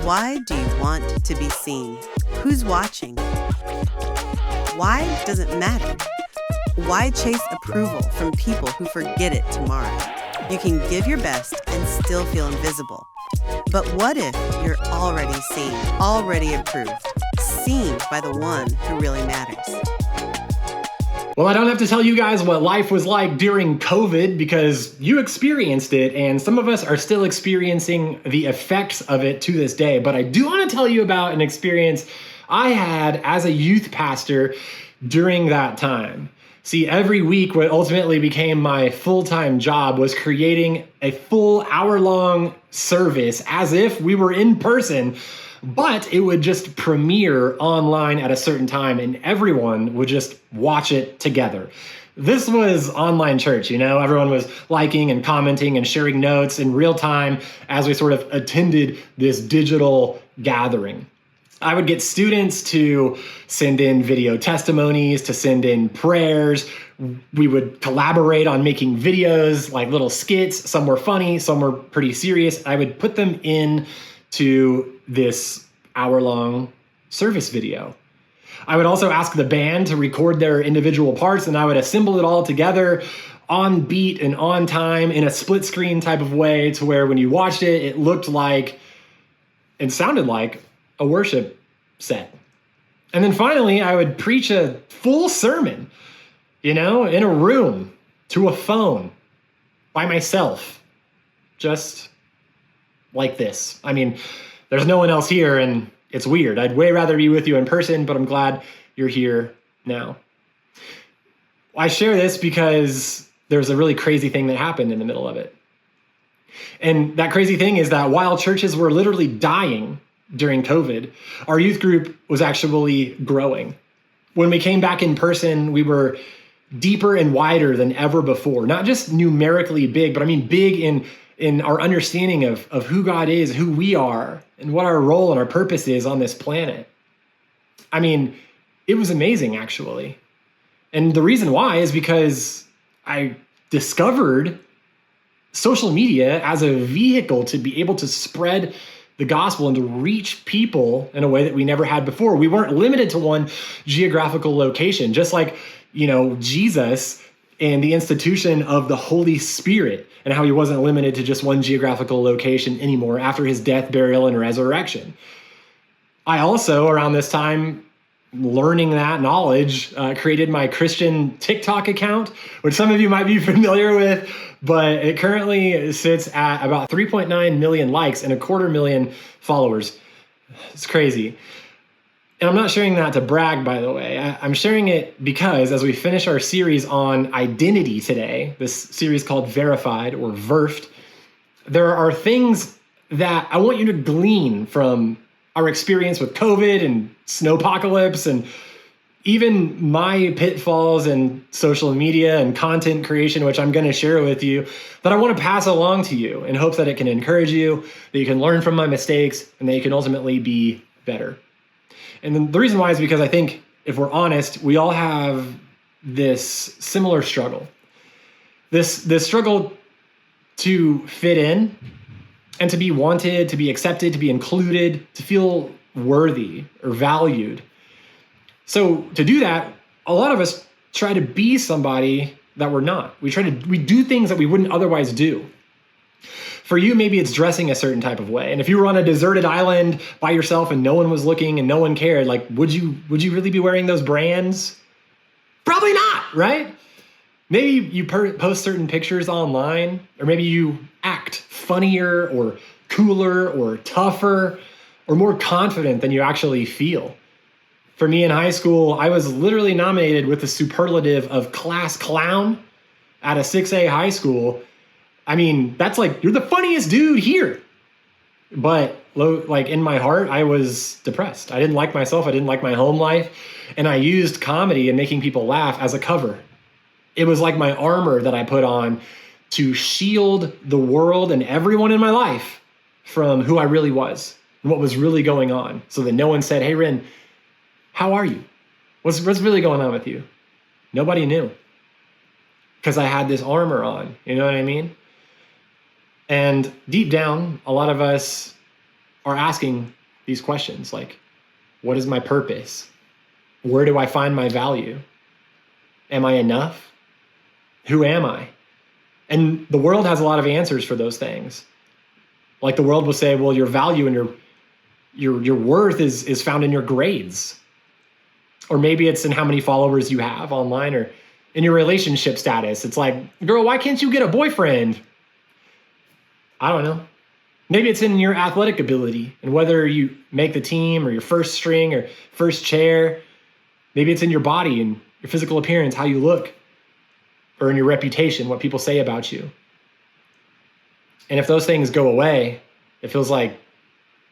Why do you want to be seen? Who's watching? Why doesn't matter? Why chase approval from people who forget it tomorrow? You can give your best and still feel invisible. But what if you're already seen, already approved, seen by the one who really matters? Well, I don't have to tell you guys what life was like during COVID because you experienced it, and some of us are still experiencing the effects of it to this day. But I do want to tell you about an experience I had as a youth pastor during that time. See, every week, what ultimately became my full-time job was creating a full hour-long service as if we were in person, but it would just premiere online at a certain time and everyone would just watch it together. This was online church, everyone was liking and commenting and sharing notes in real time as we sort of attended this digital gathering. I would get students to send in video testimonies, to send in prayers. We would collaborate on making videos, like little skits. Some were funny, some were pretty serious. I would put them in to this hour-long service video. I would also ask the band to record their individual parts, and I would assemble it all together on beat and on time in a split screen type of way to where when you watched it, it looked like and sounded like a worship set. And then finally, I would preach a full sermon, in a room to a phone by myself, just like this. I mean, there's no one else here and it's weird. I'd way rather be with you in person, but I'm glad you're here now. I share this because there's a really crazy thing that happened in the middle of it. And that crazy thing is that while churches were literally dying during COVID, our youth group was actually growing. When we came back in person, we were deeper and wider than ever before. Not just numerically big, but I mean big in our understanding of who God is, who we are, and what our role and our purpose is on this planet. I mean, it was amazing, actually. And the reason why is because I discovered social media as a vehicle to be able to spread the gospel and to reach people in a way that we never had before. We weren't limited to one geographical location, just like, Jesus and the institution of the Holy Spirit and how he wasn't limited to just one geographical location anymore after his death, burial, and resurrection. I also, around this time, learning that knowledge, created my Christian TikTok account, which some of you might be familiar with, but it currently sits at about 3.9 million likes and 250,000 followers. It's crazy. And I'm not sharing that to brag, by the way. I'm sharing it because as we finish our series on identity today, this series called Verified or Verfed, there are things that I want you to glean from our experience with COVID and snowpocalypse and even my pitfalls in social media and content creation, which I'm going to share with you, that I want to pass along to you in hopes that it can encourage you, that you can learn from my mistakes, and that you can ultimately be better. And then the reason why is because I think, if we're honest, we all have this similar struggle. This struggle to fit in and to be wanted, to be accepted, to be included, to feel worthy or valued. So to do that, a lot of us try to be somebody that we're not. We do things that we wouldn't otherwise do. For you, maybe it's dressing a certain type of way. And if you were on a deserted island by yourself and no one was looking and no one cared, like, would you really be wearing those brands? Probably not, right? Maybe you post certain pictures online, or maybe you act funnier or cooler or tougher or more confident than you actually feel. For me in high school, I was literally nominated with the superlative of class clown at a 6A high school. I mean, that's like, you're the funniest dude here. But like in my heart, I was depressed. I didn't like myself. I didn't like my home life. And I used comedy and making people laugh as a cover. It was like my armor that I put on to shield the world and everyone in my life from who I really was and what was really going on. So that no one said, hey, Ren, how are you? What's really going on with you? Nobody knew. Because I had this armor on. You know what I mean? And deep down, a lot of us are asking these questions like, what is my purpose? Where do I find my value? Am I enough? Who am I? And the world has a lot of answers for those things. Like the world will say, well, your value and your worth is found in your grades. Or maybe it's in how many followers you have online or in your relationship status. It's like, girl, why can't you get a boyfriend? I don't know. Maybe it's in your athletic ability and whether you make the team or your first string or first chair. Maybe it's in your body and your physical appearance, how you look, or in your reputation, what people say about you. And if those things go away, it feels like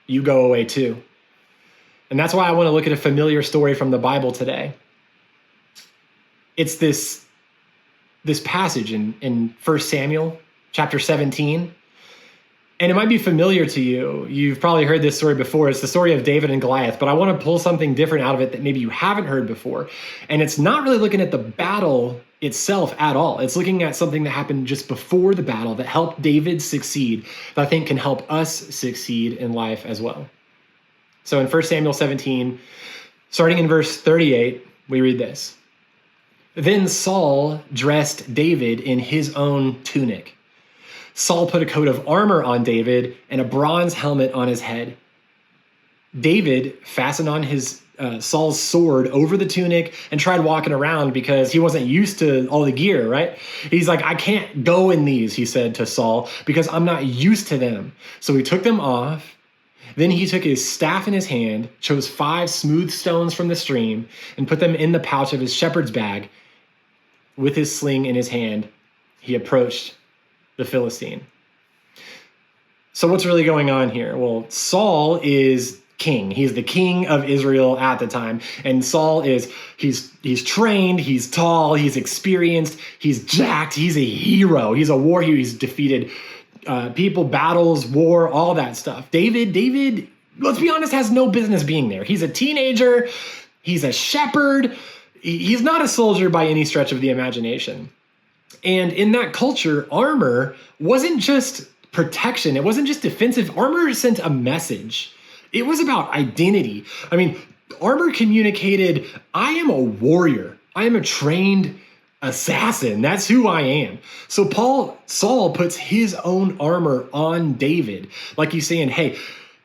you go away too. And that's why I want to look at a familiar story from the Bible today. It's this passage in 1 Samuel chapter 17. And it might be familiar to you. You've probably heard this story before. It's the story of David and Goliath, but I want to pull something different out of it that maybe you haven't heard before. And it's not really looking at the battle itself at all. It's looking at something that happened just before the battle that helped David succeed, that I think can help us succeed in life as well. So in 1 Samuel 17, starting in verse 38, we read this. Then Saul dressed David in his own tunic. Saul put a coat of armor on David and a bronze helmet on his head. David fastened on his Saul's sword over the tunic and tried walking around because he wasn't used to all the gear, right? He's like, I can't go in these, he said to Saul, because I'm not used to them. So he took them off. Then he took his staff in his hand, chose 5 smooth stones from the stream, and put them in the pouch of his shepherd's bag. With his sling in his hand, he approached the Philistine. So what's really going on here? Well, Saul is king. He's the king of Israel at the time. And Saul he's trained, he's tall, he's experienced, he's jacked, he's a hero. He's a war hero. He's defeated people, battles, war, all that stuff. David, let's be honest, has no business being there. He's a teenager. He's a shepherd. He's not a soldier by any stretch of the imagination. And in that culture, armor wasn't just protection. It wasn't just defensive. Armor sent a message. It was about identity. I mean, armor communicated, I am a warrior. I am a trained assassin. That's who I am. So Saul puts his own armor on David. Like he's saying, hey,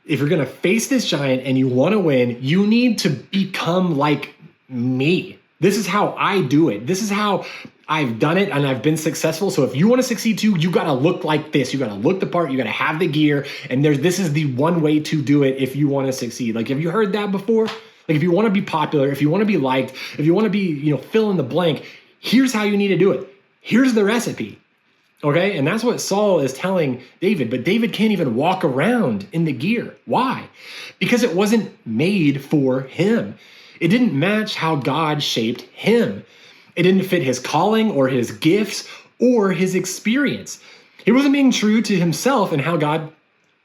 if you're going to face this giant and you want to win, you need to become like me. This is how I do it. This is how I've done it and I've been successful. So if you want to succeed too, you got to look like this. You got to look the part. You got to have the gear. And this is the one way to do it if you want to succeed. Like, have you heard that before? Like, if you want to be popular, if you want to be liked, if you want to be, fill in the blank, here's how you need to do it. Here's the recipe. Okay. And that's what Saul is telling David. But David can't even walk around in the gear. Why? Because it wasn't made for him. It didn't match how God shaped him. It didn't fit his calling or his gifts or his experience. He wasn't being true to himself and how God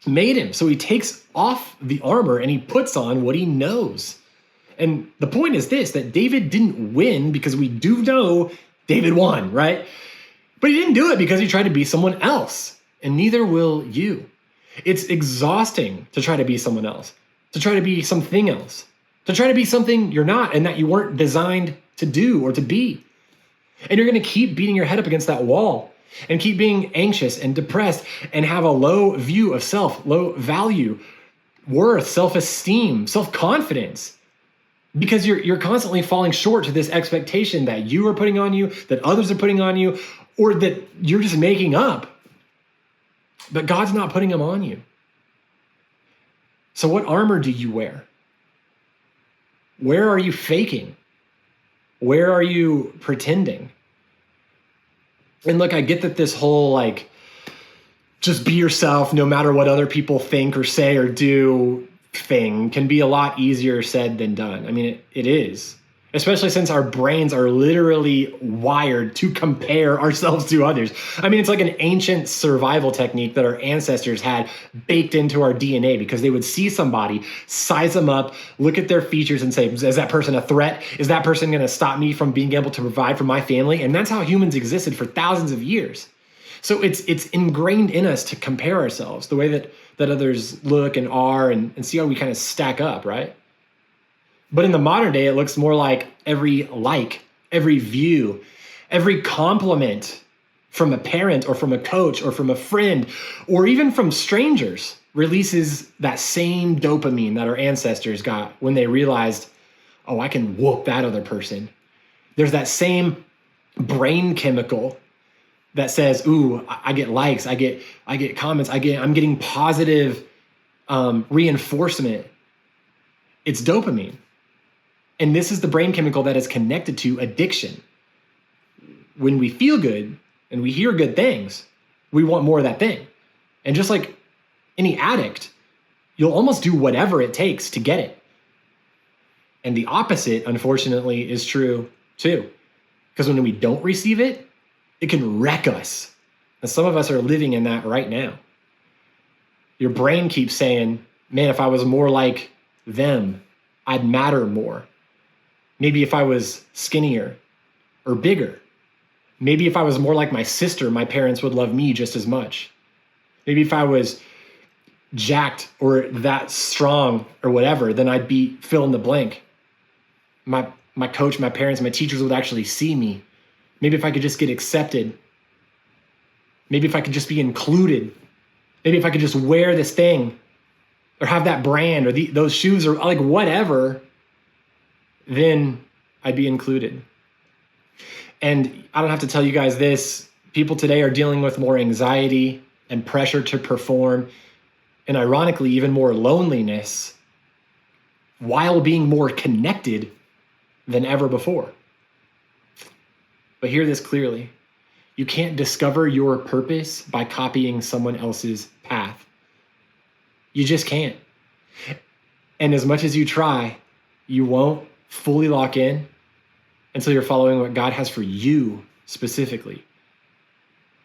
made him. So he takes off the armor and he puts on what he knows. And the point is this, that David didn't win because we do know David won, right? But he didn't do it because he tried to be someone else. And neither will you. It's exhausting to try to be someone else, to try to be something else, to try to be something you're not and that you weren't designed to do or to be. And you're going to keep beating your head up against that wall and keep being anxious and depressed and have a low view of self, low value, worth, self-esteem, self-confidence, because you're constantly falling short to this expectation that you are putting on you, that others are putting on you, or that you're just making up. But God's not putting them on you. So what armor do you wear? Where are you faking? Where are you pretending? And look, I get that this whole just be yourself no matter what other people think or say or do thing can be a lot easier said than done. I mean, it is, especially since our brains are literally wired to compare ourselves to others. I mean, it's like an ancient survival technique that our ancestors had baked into our DNA because they would see somebody, size them up, look at their features and say, is that person a threat? Is that person going to stop me from being able to provide for my family? And that's how humans existed for thousands of years. So it's ingrained in us to compare ourselves, the way that others look and are, and see how we kind of stack up, right? But in the modern day, it looks more like every like, every view, every compliment from a parent or from a coach or from a friend or even from strangers releases that same dopamine that our ancestors got when they realized, oh, I can whoop that other person. There's that same brain chemical that says, ooh, I get likes, I get comments, I'm getting positive reinforcement. It's dopamine. And this is the brain chemical that is connected to addiction. When we feel good and we hear good things, we want more of that thing. And just like any addict, you'll almost do whatever it takes to get it. And the opposite, unfortunately, is true too. Because when we don't receive it, it can wreck us. And some of us are living in that right now. Your brain keeps saying, man, if I was more like them, I'd matter more. Maybe if I was skinnier or bigger. Maybe if I was more like my sister, my parents would love me just as much. Maybe if I was jacked or that strong or whatever, then I'd be fill in the blank. My coach, my parents, my teachers would actually see me. Maybe if I could just get accepted. Maybe if I could just be included. Maybe if I could just wear this thing or have that brand or those shoes or like whatever, then I'd be included. And I don't have to tell you guys this. People today are dealing with more anxiety and pressure to perform, and ironically, even more loneliness, while being more connected than ever before. But hear this clearly. You can't discover your purpose by copying someone else's path. You just can't. And as much as you try, you won't fully lock in until you're following what God has for you specifically.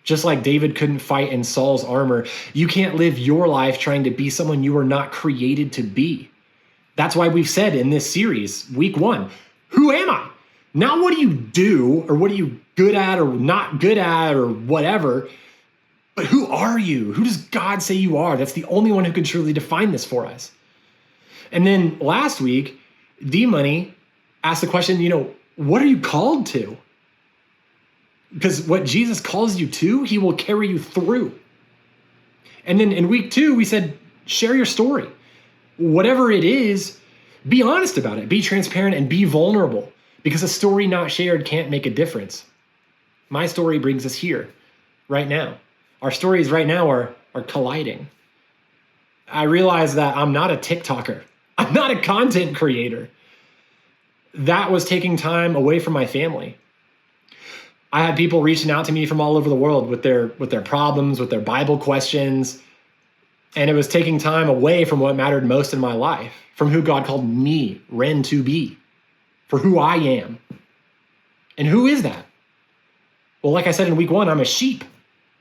Just like David couldn't fight in Saul's armor, you can't live your life trying to be someone you were not created to be. That's why we've said in this series, week 1, who am I? Not what do you do or what are you good at or not good at or whatever, but who are you? Who does God say you are? That's the only one who can truly define this for us. And then last week, D-Money asked the question, what are you called to? Because what Jesus calls you to, he will carry you through. And then in week 2, we said, share your story. Whatever it is, be honest about it. Be transparent and be vulnerable. Because a story not shared can't make a difference. My story brings us here, right now. Our stories right now are colliding. I realize that I'm not a TikToker. I'm not a content creator. That was taking time away from my family. I had people reaching out to me from all over the world with their problems, with their Bible questions. And it was taking time away from what mattered most in my life, from who God called me, Ren, to be, for who I am. And who is that? Well, like I said in week 1, I'm a sheep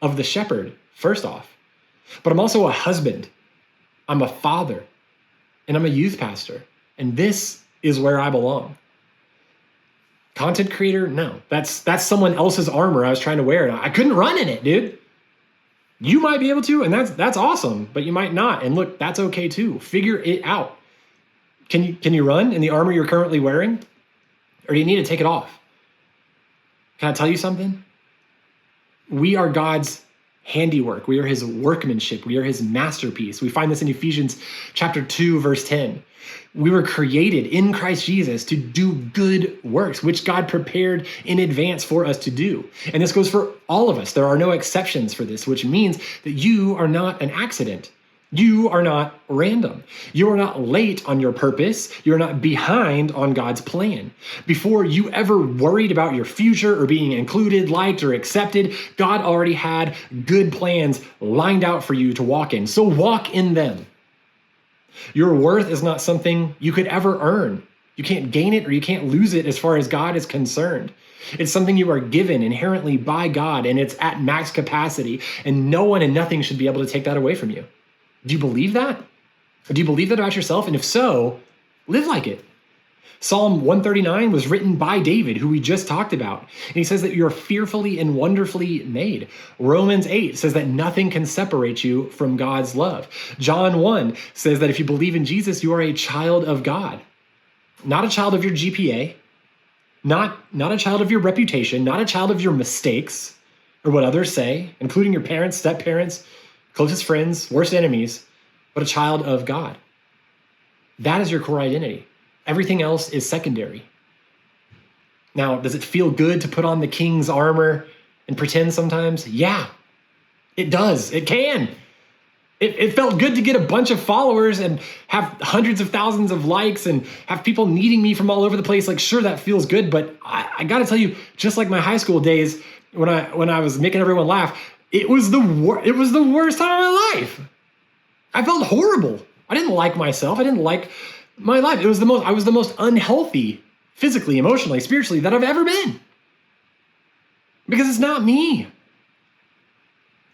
of the shepherd, first off. But I'm also a husband. I'm a father. And I'm a youth pastor. And this is where I belong. Content creator? No. That's someone else's armor I was trying to wear. I couldn't run in it, dude. You might be able to, and that's awesome, but you might not. And look, that's okay too. Figure it out. Can you run in the armor you're currently wearing? Or do you need to take it off? Can I tell you something? We are God's handiwork. We are his workmanship. We are his masterpiece. We find this in Ephesians chapter 2, verse 10. We were created in Christ Jesus to do good works, which God prepared in advance for us to do. And this goes for all of us. There are no exceptions for this, which means that you are not an accident. You are not random. You are not late on your purpose. You're not behind on God's plan. Before you ever worried about your future or being included, liked, or accepted, God already had good plans lined out for you to walk in. So walk in them. Your worth is not something you could ever earn. You can't gain it or you can't lose it as far as God is concerned. It's something you are given inherently by God, and it's at max capacity, and no one and nothing should be able to take that away from you. Do you believe that? Do you believe that about yourself? And if so, live like it. Psalm 139 was written by David, who we just talked about. And he says that you're fearfully and wonderfully made. Romans 8 says that nothing can separate you from God's love. John 1 says that if you believe in Jesus, you are a child of God. Not a child of your GPA, not a child of your reputation, not a child of your mistakes or what others say, including your parents, step-parents, closest friends, worst enemies, but a child of God. That is your core identity. Everything else is secondary. Now, does it feel good to put on the king's armor and pretend sometimes? Yeah, it does. It can. It felt good to get a bunch of followers and have hundreds of thousands of likes and have people needing me from all over the place. Like, sure, that feels good, but I got to tell you, just like my high school days when I was making everyone laugh, it was the worst time of my life. I felt horrible. I didn't like myself. I didn't like my life. I was the most unhealthy physically, emotionally, spiritually that I've ever been. Because it's not me.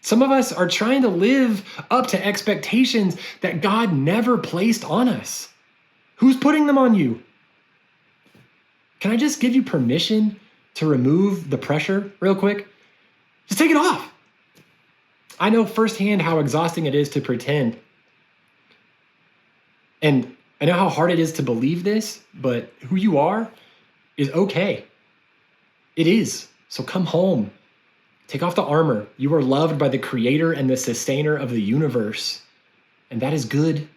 Some of us are trying to live up to expectations that God never placed on us. Who's putting them on you? Can I just give you permission to remove the pressure real quick? Just take it off. I know firsthand how exhausting it is to pretend. And I know how hard it is to believe this, but who you are is okay. It is. So come home. Take off the armor. You are loved by the creator and the sustainer of the universe. And that is good.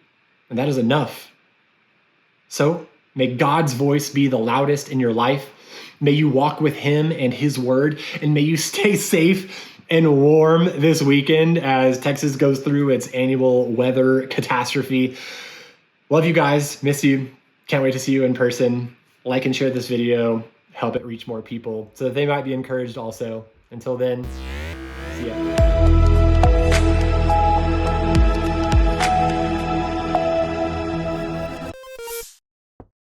And that is enough. So may God's voice be the loudest in your life. May you walk with him and his word. And may you stay safe and warm this weekend as Texas goes through its annual weather catastrophe. Love you guys. Miss you. Can't wait to see you in person. Like and share this video. Help it reach more people so that they might be encouraged also. Until then, see ya.